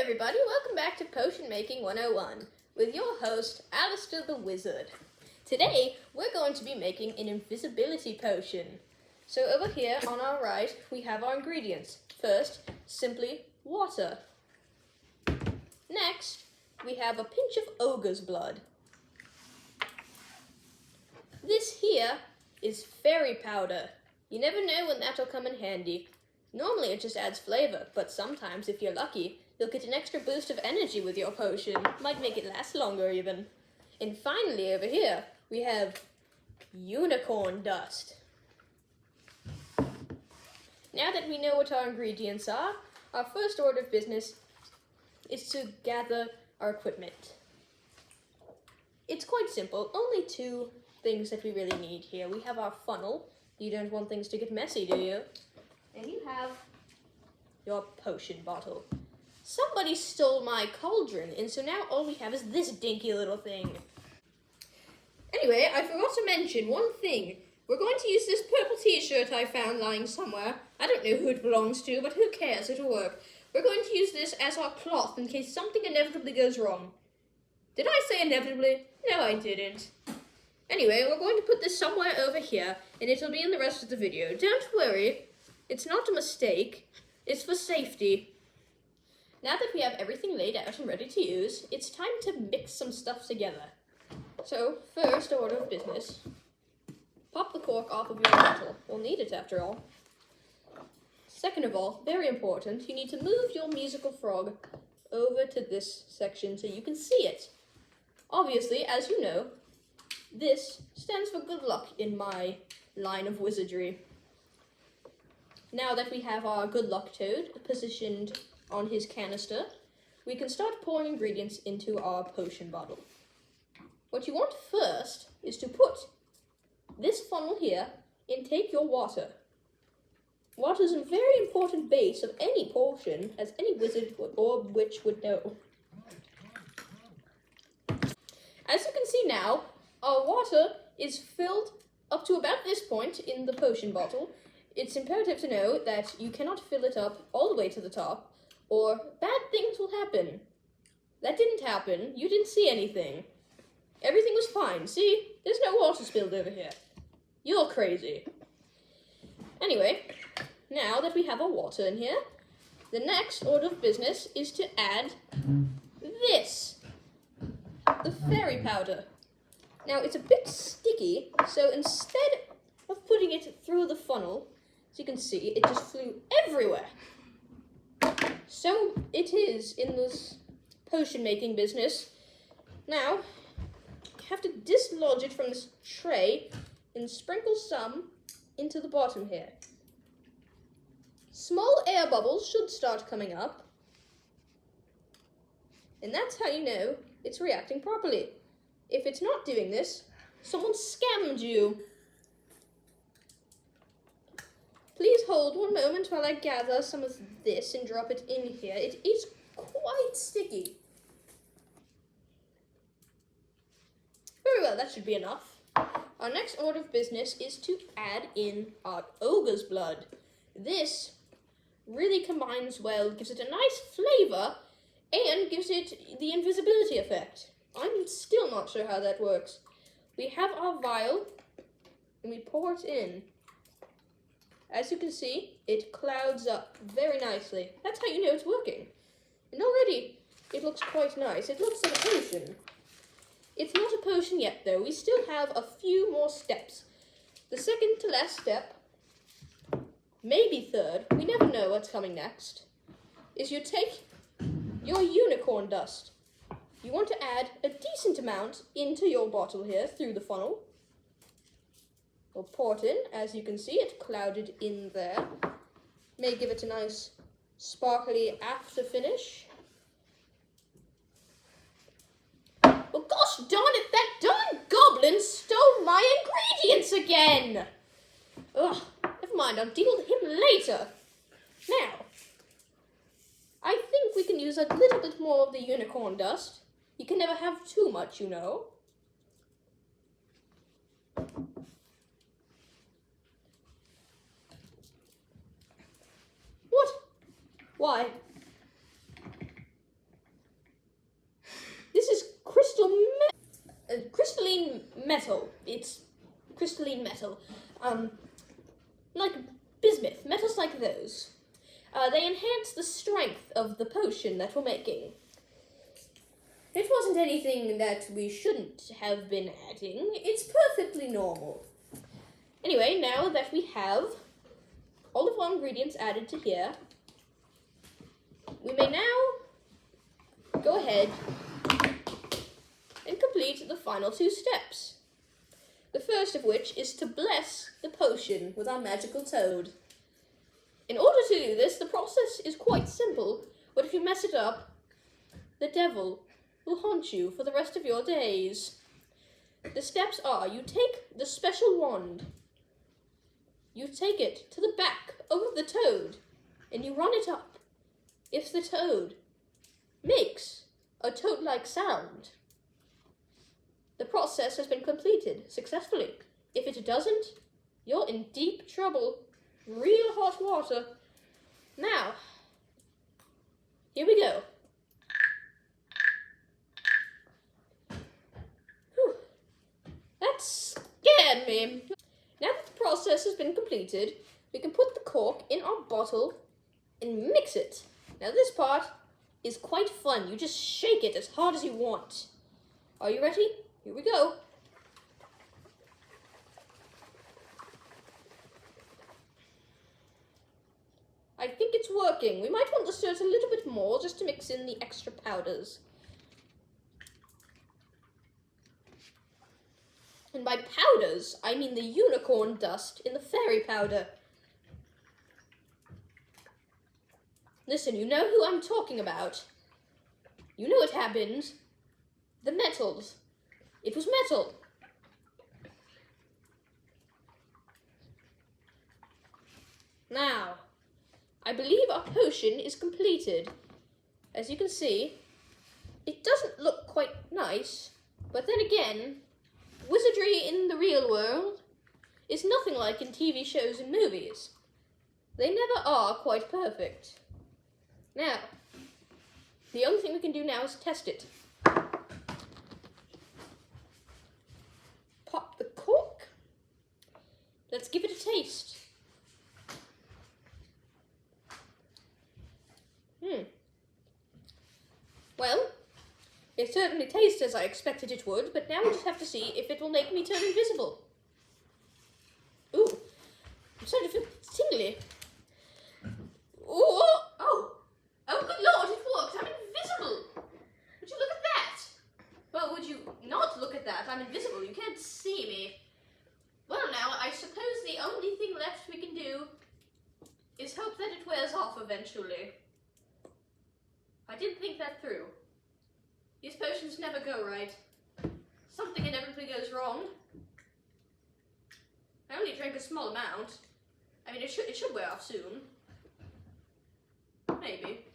everybody, welcome back to Potion Making 101 with your host, Alistair the Wizard. Today, we're going to be making an invisibility potion. So over here on our right, we have our ingredients. First, simply water. Next, we have a pinch of ogre's blood. This here is fairy powder. You never know when that'll come in handy. Normally it just adds flavor, but sometimes if you're lucky, you'll get an extra boost of energy with your potion. Might make it last longer even. And finally over here, we have unicorn dust. Now that we know what our ingredients are, our first order of business is to gather our equipment. It's quite simple, only two things that we really need here. We have our funnel. You don't want things to get messy, do you? And you have your potion bottle. Somebody stole my cauldron, and so now all we have is this dinky little thing. Anyway, I forgot to mention one thing. We're going to use this purple t-shirt I found lying somewhere. I don't know who it belongs to, but who cares? It'll work. We're going to use this as our cloth in case something inevitably goes wrong. Did I say inevitably? No, I didn't. Anyway, we're going to put this somewhere over here, and it'll be in the rest of the video. Don't worry, it's not a mistake. It's for safety. Now that we have everything laid out and ready to use, it's time to mix some stuff together. So, first order of business, pop the cork off of your bottle. We'll need it after all. Second of all, very important, you need to move your musical frog over to this section so you can see it. Obviously, as you know, this stands for good luck in my line of wizardry. Now that we have our good luck toad positioned on his canister, we can start pouring ingredients into our potion bottle. What you want first is to put this funnel here and take your water. Water is a very important base of any potion, as any wizard or witch would know. As you can see now, our water is filled up to about this point in the potion bottle. It's imperative to know that you cannot fill it up all the way to the top, or bad things will happen. That didn't happen. You didn't see anything. Everything was fine. See? There's no water spilled over here. You're crazy. Anyway, now that we have our water in here, the next order of business is to add this, the fairy powder. Now, it's a bit sticky, so instead of putting it through the funnel, as you can see, it just flew everywhere. So it is in this potion-making business. Now, you have to dislodge it from this tray and sprinkle some into the bottom here. Small air bubbles should start coming up, and that's how you know it's reacting properly. If it's not doing this, someone scammed you. Please hold one moment while I gather some of this and drop it in here. It is quite sticky. Very well, that should be enough. Our next order of business is to add in our ogre's blood. This really combines well, gives it a nice flavor, and gives it the invisibility effect. I'm still not sure how that works. We have our vial, and we pour it in. As you can see, it clouds up very nicely. That's how you know it's working. And already, it looks quite nice. It looks like a potion. It's not a potion yet, though. We still have a few more steps. The second to last step, maybe third, we never know what's coming next, is you take your unicorn dust. You want to add a decent amount into your bottle here through the funnel. We'll pour it in. As you can see, it clouded in there. May give it a nice sparkly after finish. Oh gosh darn it, that darn goblin stole my ingredients again! Ugh, never mind, I'll deal with him later. Now, I think we can use a little bit more of the unicorn dust. You can never have too much, you know. What? Why? crystalline metal. It's crystalline metal. Like bismuth, metals like those. They enhance the strength of the potion that we're making. It wasn't anything that we shouldn't have been adding. It's perfectly normal. Anyway, now that we have all of our ingredients added to here, we may now go ahead and complete the final 2 steps. The first of which is to bless the potion with our magical toad. In order to do this, the process is quite simple, but if you mess it up, the devil will haunt you for the rest of your days. The steps are, you take the special wand, you take it to the back of the toad, and you run it up. If the toad makes a toad-like sound, the process has been completed successfully. If it doesn't, you're in deep trouble. Real hot water. Now, here we go. Whew. That scared me. Now that the process has been completed, we can put the cork in our bottle and mix it. Now this part is quite fun. You just shake it as hard as you want. Are you ready? Here we go. I think it's working. We might want to stir it a little bit more just to mix in the extra powders. And by powders, I mean the unicorn dust in the fairy powder. Listen, you know who I'm talking about. You know what happened. The metals. It was metal. Now, I believe our potion is completed. As you can see, it doesn't look quite nice, but then again, wizardry in the real world is nothing like in TV shows and movies. They never are quite perfect. Now, the only thing we can do now is test it. Pop the cork. Let's give it a taste. Well, it certainly tastes as I expected it would, but now we just have to see if it will make me turn invisible. Ooh, I'm starting to feel tingly. Ooh, oh, good lord, it worked. I'm invisible. Would you look at that? Well, would you not look at that? I'm invisible. You can't see me. Well, now, I suppose the only thing left we can do is hope that it wears off eventually. I did think that through. These potions never go right. Something inevitably goes wrong. I only drank a small amount. I mean, it should wear off soon. Maybe.